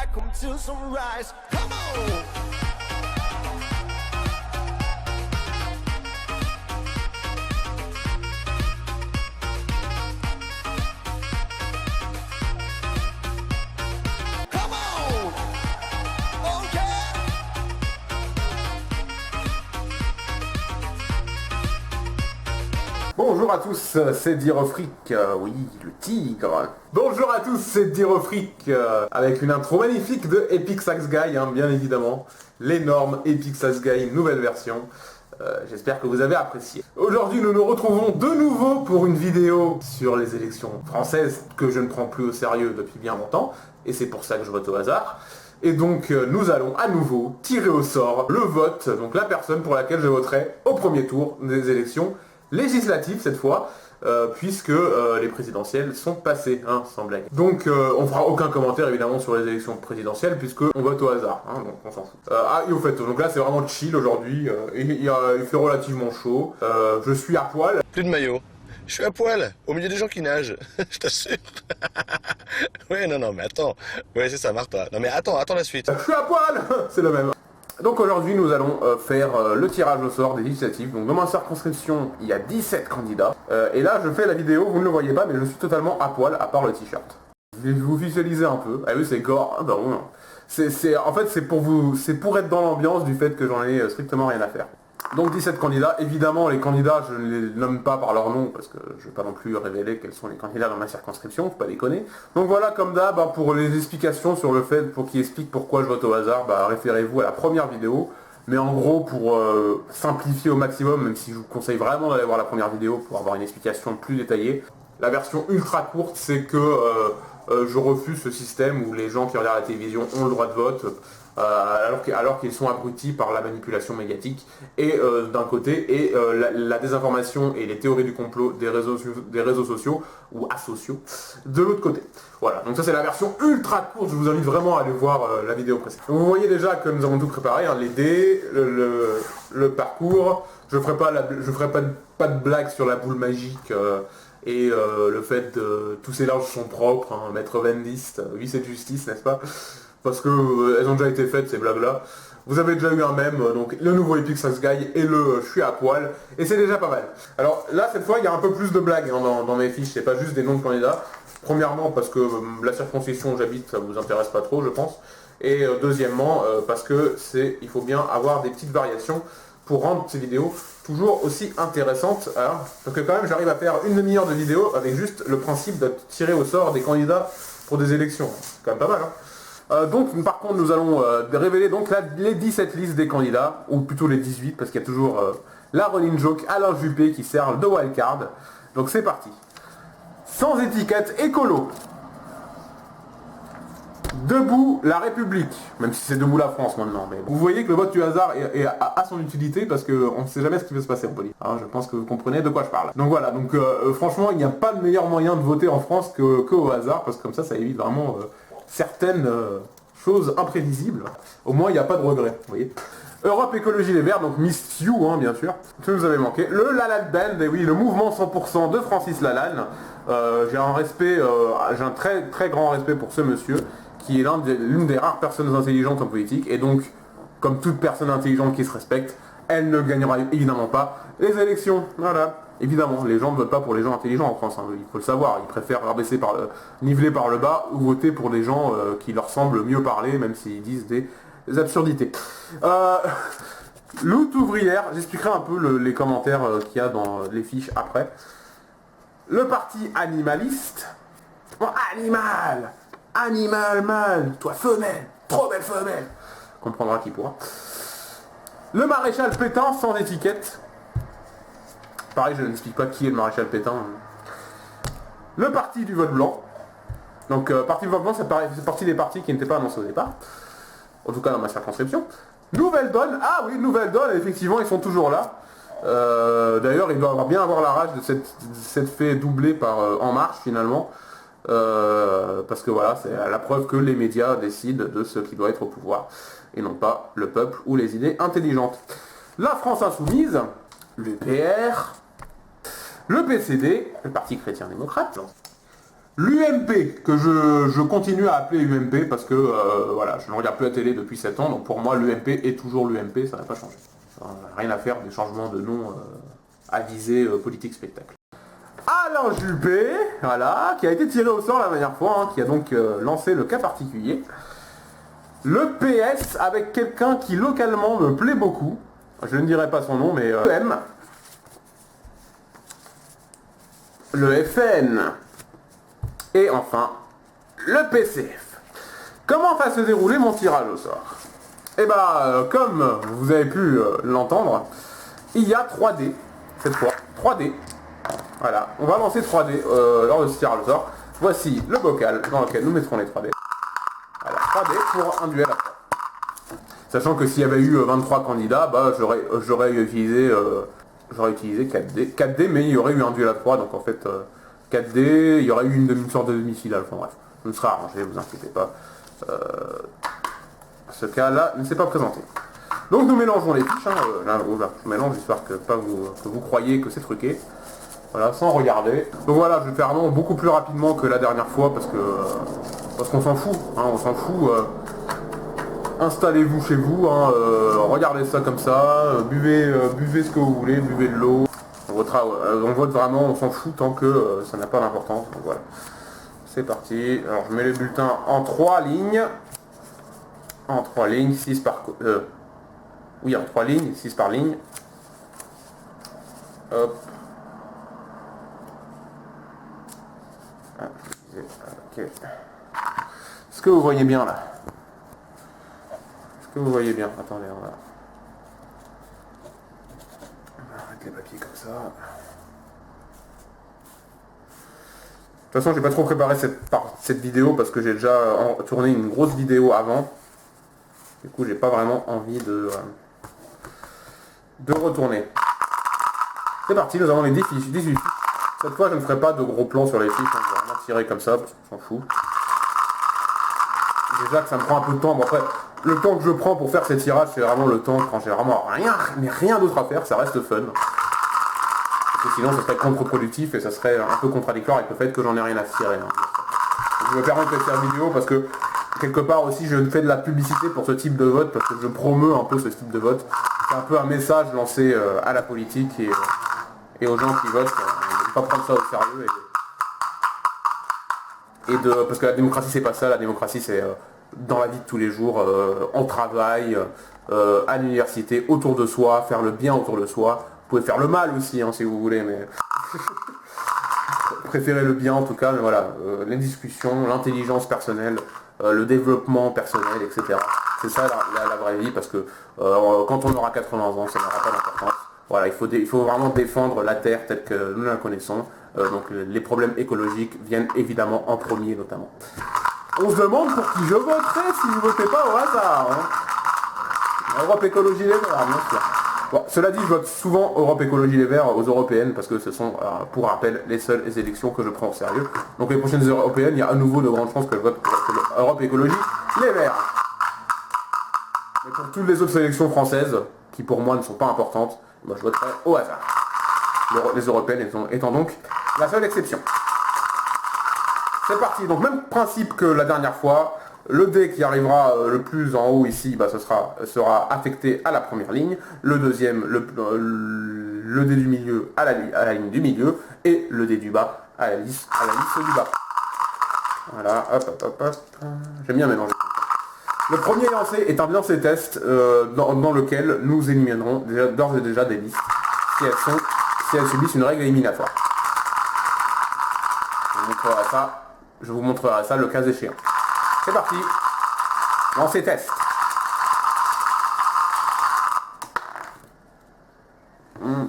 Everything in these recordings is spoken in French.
like 'em till sunrise. Come on! Bonjour à tous, c'est Dirofric, oui, le tigre. Bonjour à tous, c'est Dirofric, avec une intro magnifique de Epic Sax Guy, hein, bien évidemment. L'énorme Epic Sax Guy, nouvelle version. J'espère que vous avez apprécié. Aujourd'hui, nous nous retrouvons de nouveau pour une vidéo sur les élections françaises que je ne prends plus au sérieux depuis bien longtemps, et c'est pour ça que je vote au hasard. Et donc, nous allons à nouveau tirer au sort le vote, donc la personne pour laquelle je voterai au premier tour des élections législatives cette fois, puisque les présidentielles sont passées, hein, sans blague. Donc on fera aucun commentaire évidemment sur les élections présidentielles, puisque on vote au hasard, hein, donc on s'en fout. Et au fait, donc là c'est vraiment chill aujourd'hui, il fait relativement chaud, je suis à poil. Plus de maillot. Je suis à poil, au milieu des gens qui nagent, je t'assure. Ouais, non, mais attends. Ouais, c'est ça, marre-toi. Non mais attends la suite. Je suis à poil. C'est le même. Donc aujourd'hui nous allons faire le tirage au sort des législatives. Donc dans ma circonscription il y a 17 candidats. Et là je fais la vidéo, vous ne le voyez pas mais je suis totalement à poil à part le t-shirt. Je vais vous visualiser un peu. Ah oui c'est gore, ah, bah, ouais. En fait c'est pour être dans l'ambiance du fait que j'en ai strictement rien à faire. Donc 17 candidats, évidemment les candidats je ne les nomme pas par leur nom parce que je ne vais pas non plus révéler quels sont les candidats dans ma circonscription, faut pas déconner. Donc voilà, comme d'hab, pour les explications sur le fait, pour qui explique pourquoi je vote au hasard, référez-vous à la première vidéo. Mais en gros, pour simplifier au maximum, même si je vous conseille vraiment d'aller voir la première vidéo pour avoir une explication plus détaillée, la version ultra courte c'est que je refuse ce système où les gens qui regardent la télévision ont le droit de vote, alors qu'ils sont abrutis par la manipulation médiatique et d'un côté et la désinformation et les théories du complot des réseaux sociaux ou asociaux de l'autre côté. Voilà, donc ça c'est la version ultra courte, je vous invite vraiment à aller voir la vidéo précédente. Vous voyez déjà que nous avons tout préparé, hein, les dés, le parcours, je ferai pas de blague sur la boule magique et le fait de tous ces larges sont propres, hein, Maître Vendiste, oui c'est de justice, n'est-ce pas? Parce que elles ont déjà été faites ces blagues là. Vous avez déjà eu un mème, donc le nouveau Epic Sax Guy et le je suis à poil, et c'est déjà pas mal. Alors là cette fois il y a un peu plus de blagues, hein, dans mes fiches, c'est pas juste des noms de candidats. Premièrement parce que la circonscription où j'habite ça vous intéresse pas trop je pense. Et deuxièmement parce que il faut bien avoir des petites variations pour rendre ces vidéos toujours aussi intéressantes. Alors, parce que quand même j'arrive à faire une demi-heure de vidéo avec juste le principe de tirer au sort des candidats pour des élections. C'est quand même pas mal, hein. Donc par contre nous allons révéler donc les 17 listes des candidats, ou plutôt les 18 parce qu'il y a toujours la running joke Alain Juppé qui sert de wildcard. Donc c'est parti. Sans étiquette écolo. Debout la République, même si c'est debout la France maintenant. Mais bon. Vous voyez que le vote du hasard a son utilité parce qu'on ne sait jamais ce qui va se passer en politique. Hein, je pense que vous comprenez de quoi je parle. Donc voilà, donc franchement il n'y a pas de meilleur moyen de voter en France qu'au hasard parce que comme ça évite vraiment certaines choses imprévisibles. Au moins il n'y a pas de regret, vous voyez. Europe Écologie Les Verts, donc Miss You, hein, bien sûr. Ça nous avait manqué. Le Lalanne Band, et oui, le mouvement 100% de Francis Lalanne. J'ai un très très grand respect pour ce monsieur, qui est l'une des rares personnes intelligentes en politique, et donc, comme toute personne intelligente qui se respecte, elle ne gagnera évidemment pas les élections. Voilà. Évidemment, les gens ne votent pas pour les gens intelligents en France, hein, il faut le savoir. Ils préfèrent niveler par le bas ou voter pour des gens qui leur semblent mieux parler, même s'ils disent des absurdités. Lutte ouvrière, j'expliquerai un peu les commentaires qu'il y a dans les fiches après. Le parti animaliste. Oh, animal mâle, toi femelle, trop belle femelle. Comprendra qui pourra. Le maréchal Pétain sans étiquette. Pareil, je n'explique pas qui est le maréchal Pétain. Le parti du vote blanc. Donc, parti du vote blanc, c'est partie des partis qui n'étaient pas annoncés au départ. En tout cas, dans ma circonscription. Nouvelle Donne. Ah oui, Nouvelle Donne, effectivement, ils sont toujours là. D'ailleurs, ils doivent bien avoir la rage de cette fait doublée par En Marche, finalement. Parce que voilà, c'est la preuve que les médias décident de ce qui doit être au pouvoir. Et non pas le peuple ou les idées intelligentes. La France Insoumise. Le PR. Le PCD, le Parti Chrétien Démocrate, L'UMP, que je continue à appeler UMP parce que voilà, je ne regarde plus la télé depuis 7 ans, donc pour moi l'UMP est toujours l'UMP, ça n'a pas changé. Enfin, rien à faire des changements de nom à visée politique spectacle. Alain Juppé, voilà, qui a été tiré au sort la dernière fois, hein, qui a donc lancé le cas particulier. Le PS avec quelqu'un qui localement me plaît beaucoup, je ne dirai pas son nom, mais M. Le FN. Et enfin, le PCF. Comment va se dérouler mon tirage au sort? Eh ben, comme vous avez pu l'entendre, il y a 3D, cette fois, 3D. Voilà, on va lancer 3D lors de ce tirage au sort. Voici le bocal dans lequel nous mettrons les 3D. Voilà, 3D pour un duel à 3. Sachant que s'il y avait eu 23 candidats, bah, j'aurais utilisé 4D. 4D, mais il y aurait eu un duel à 3, donc en fait 4D, il y aurait eu une sorte de demi-finale. Enfin bref, je me serai arrangé, vous inquiétez pas. Ce cas-là ne s'est pas présenté. Donc nous mélangeons les fiches, hein, là, je mélange histoire que vous croyez que c'est truqué. Voilà, sans regarder. Donc voilà, je vais faire non beaucoup plus rapidement que la dernière fois parce qu'on s'en fout, hein, on s'en fout. Installez-vous chez vous, hein, regardez ça comme ça, buvez ce que vous voulez, buvez de l'eau. On vote vraiment, on s'en fout tant que ça n'a pas d'importance. Donc voilà. C'est parti. Alors je mets les bulletins en 3 lignes. En 3 lignes, 6 par... oui, en 3 lignes, 6 par ligne. Hop. Ah, ok. Est-ce que vous voyez bien là? Est-ce que vous voyez bien? Attendez, on va mettre les papiers comme ça. De toute façon, j'ai pas trop préparé cette vidéo parce que j'ai déjà tourné une grosse vidéo avant. Du coup, j'ai pas vraiment envie de retourner. C'est parti, nous avons les 10 fiches. 18 fiches. Cette fois, je ne ferai pas de gros plans sur les fiches. Je vais vraiment tirer comme ça parce qu'on s'en fout. Déjà que ça me prend un peu de temps. Bon, après, le temps que je prends pour faire ces tirages, c'est vraiment le temps quand j'ai vraiment rien d'autre à faire. Ça reste fun. Parce que sinon, ça serait contre-productif et ça serait un peu contradictoire avec le fait que j'en ai rien à tirer. Hein. Je me permets de faire cette vidéo parce que quelque part aussi je fais de la publicité pour ce type de vote parce que je promeus un peu ce type de vote. C'est un peu un message lancé à la politique et aux gens qui votent de ne pas prendre ça au sérieux parce que la démocratie c'est pas ça, la démocratie c'est dans la vie de tous les jours, on travaille, à l'université, autour de soi, faire le bien autour de soi. Vous pouvez faire le mal aussi hein, si vous voulez, mais préférez le bien en tout cas, mais voilà, les discussions, l'intelligence personnelle, le développement personnel, etc. C'est ça la vraie vie parce que quand on aura 80 ans, ça n'aura pas d'importance. Voilà, il faut vraiment défendre la Terre telle que nous la connaissons. Donc les problèmes écologiques viennent évidemment en premier notamment. On se demande pour qui je voterai si vous ne votez pas au hasard. Hein. Europe Écologie Les Verts, bien sûr. Bon, cela dit, je vote souvent Europe Écologie Les Verts aux européennes parce que ce sont, pour rappel, les seules élections que je prends au sérieux. Donc les prochaines européennes, il y a à nouveau de grandes chances que je vote pour Europe Écologie Les Verts. Mais pour toutes les autres élections françaises, qui pour moi ne sont pas importantes, moi je voterai au hasard. Les européennes étant donc la seule exception. C'est parti, donc même principe que la dernière fois, le dé qui arrivera le plus en haut ici, bah, sera affecté à la première ligne, le deuxième, le dé du milieu à la ligne du milieu, et le dé du bas à la liste du bas. Voilà, hop. J'aime bien mélanger. Le premier lancé est un lancer test dans lequel nous éliminerons d'ores et déjà des listes si elles subissent une règle éliminatoire. Je vous montrerai ça le cas échéant. C'est parti. Lancer test.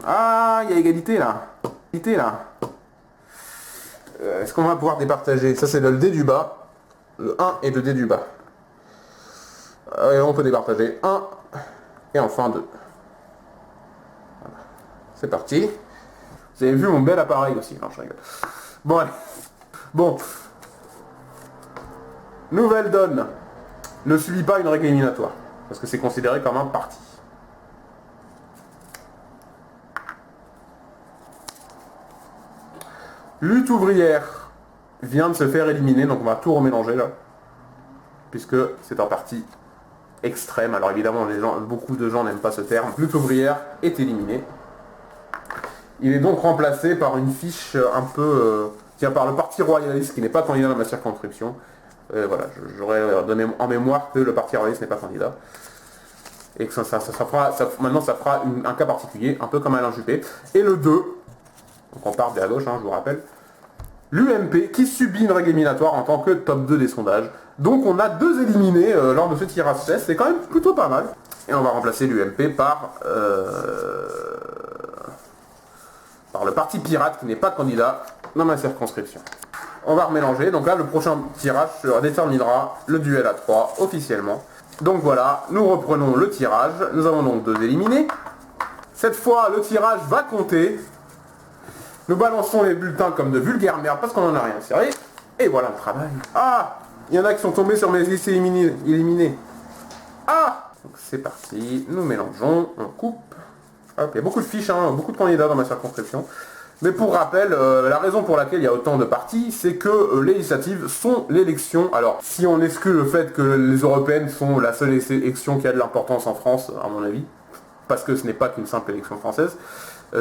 Ah, il y a égalité là. Est-ce qu'on va pouvoir départager? Ça c'est le dé du bas. Le 1 et le dé du bas. On peut départager 1 et enfin 2. Voilà. C'est parti. Vous avez vu mon bel appareil aussi. Non, je rigole. Bon, allez. Bon. Nouvelle donne. Ne subit pas une règle éliminatoire. Parce que c'est considéré comme un parti. Lutte ouvrière vient de se faire éliminer, donc on va tout remélanger là. Puisque c'est un parti extrême. Alors évidemment, beaucoup de gens n'aiment pas ce terme. Lutte ouvrière est éliminé. Il est donc remplacé par une fiche un peu... tiens, par le parti royaliste qui n'est pas candidat dans ma circonscription. Voilà, j'aurais donné en mémoire que le parti royaliste n'est pas candidat. Et que maintenant ça fera un cas particulier, un peu comme Alain Juppé. Et le 2, donc on part de la gauche, hein, je vous rappelle, l'UMP qui subit une règle éliminatoire en tant que top 2 des sondages. Donc on a 2 éliminés lors de ce tirage test, c'est quand même plutôt pas mal. Et on va remplacer l'UMP par le parti pirate qui n'est pas candidat dans ma circonscription. On va remélanger, donc là le prochain tirage déterminera le duel à 3 officiellement. Donc voilà, nous reprenons le tirage, nous avons donc 2 éliminés. Cette fois le tirage va compter. Nous balançons les bulletins comme de vulgaires merdes parce qu'on n'en a rien serré. Et voilà le travail. Ah, il y en a qui sont tombés sur mes listes éliminés. Ah, donc c'est parti, nous mélangeons, on coupe. Hop, il y a beaucoup de fiches, hein, beaucoup de candidats dans ma circonscription. Mais pour rappel, la raison pour laquelle il y a autant de partis, c'est que les législatives sont l'élection. Alors, si on exclut le fait que les européennes sont la seule élection qui a de l'importance en France, à mon avis, parce que ce n'est pas qu'une simple élection française,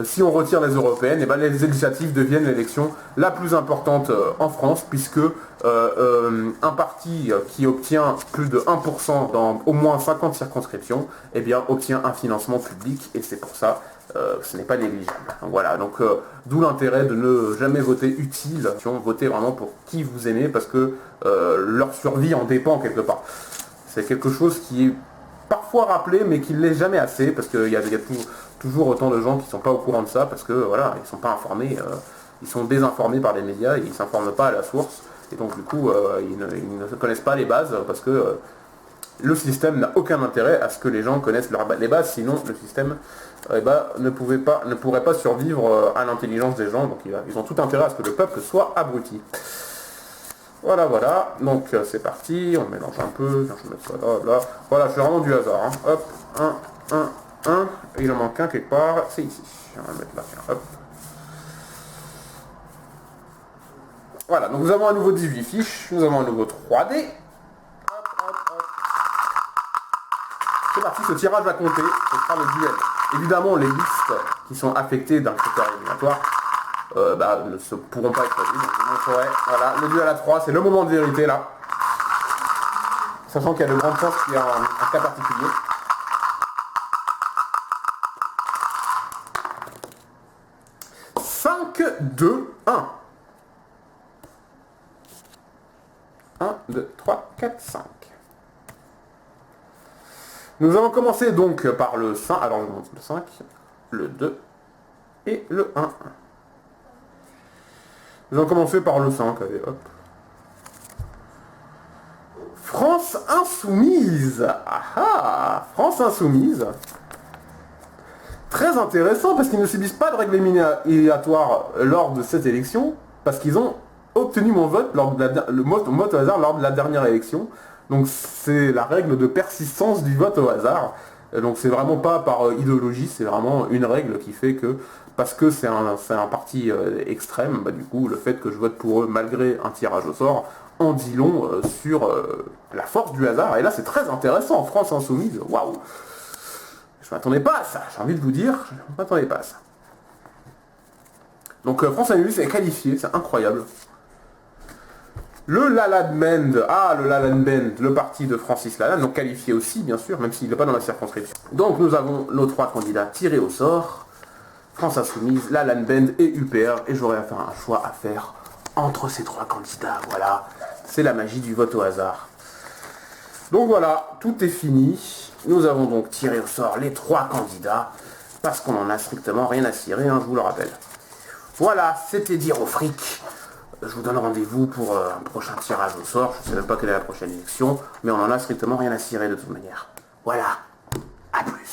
si on retire les européennes, et ben les législatives deviennent l'élection la plus importante en France, puisque un parti qui obtient plus de 1% dans au moins 50 circonscriptions, eh bien obtient un financement public, et c'est pour ça ce n'est pas négligeable. Donc, voilà, donc d'où l'intérêt de ne jamais voter utile, votez vraiment pour qui vous aimez, parce que leur survie en dépend quelque part. C'est quelque chose qui est parfois rappelé, mais qui ne l'est jamais assez, parce qu'il y a toujours autant de gens qui ne sont pas au courant de ça, parce que voilà, ils ne sont pas informés, ils sont désinformés par les médias, et ils ne s'informent pas à la source, et donc du coup, ils ne connaissent pas les bases, parce que le système n'a aucun intérêt à ce que les gens connaissent les bases, sinon le système ne pourrait pas survivre à l'intelligence des gens, donc ils ont tout intérêt à ce que le peuple soit abruti. Voilà, voilà, donc c'est parti, on mélange un peu, je vais mettre ça là, là. Voilà, je fais vraiment du hasard, hein. Hop, 1, et il en manque un quelque part, c'est ici, on va le mettre là, tiens, hop. Voilà, donc nous avons un nouveau 18 fiches, nous avons un nouveau 3D. Hop, hop, hop. C'est parti, ce tirage va compter, ce sera le duel. Évidemment, les listes qui sont affectées d'un critère éliminatoire ne pourront pas être choisis. Donc je montrerai, voilà, le duel à 3, c'est le moment de vérité là. Sachant qu'il y a de grandes chances qu'il y ait un cas particulier. « 5, 2, 1. 1, 2, 3, 4, 5. Nous allons commencer donc par le 5, alors je monte le 5, le 2 et le 1. Nous allons commencer par le 5, allez hop. France Insoumise. Ah ah, France Insoumise. Très intéressant parce qu'ils ne subissent pas de règle éliminatoire lors de cette élection, parce qu'ils ont obtenu mon vote lors de le vote au hasard lors de la dernière élection. Donc c'est la règle de persistance du vote au hasard. Donc c'est vraiment pas par idéologie, c'est vraiment une règle qui fait que, parce que c'est un parti extrême, bah, du coup le fait que je vote pour eux malgré un tirage au sort en dit long sur la force du hasard. Et là c'est très intéressant, France Insoumise, waouh. Je m'attendais pas à ça, j'ai envie de vous dire, je m'attendais pas à ça. Donc France Insoumise est qualifié, c'est incroyable. Le Lalanne Band, le parti de Francis Lalanne, donc qualifié aussi, bien sûr, même s'il n'est pas dans la circonscription. Donc nous avons nos 3 candidats tirés au sort, France Insoumise, Lalanne Band et UPR, et j'aurai à faire un choix à faire entre ces 3 candidats, voilà. C'est la magie du vote au hasard. Donc voilà, tout est fini. Nous avons donc tiré au sort les 3 candidats, parce qu'on n'en a strictement rien à cirer, hein, je vous le rappelle. Voilà, c'était dire au fric. Je vous donne rendez-vous pour un prochain tirage au sort. Je ne sais même pas quelle est la prochaine élection, mais on en a strictement rien à cirer de toute manière. Voilà. À plus.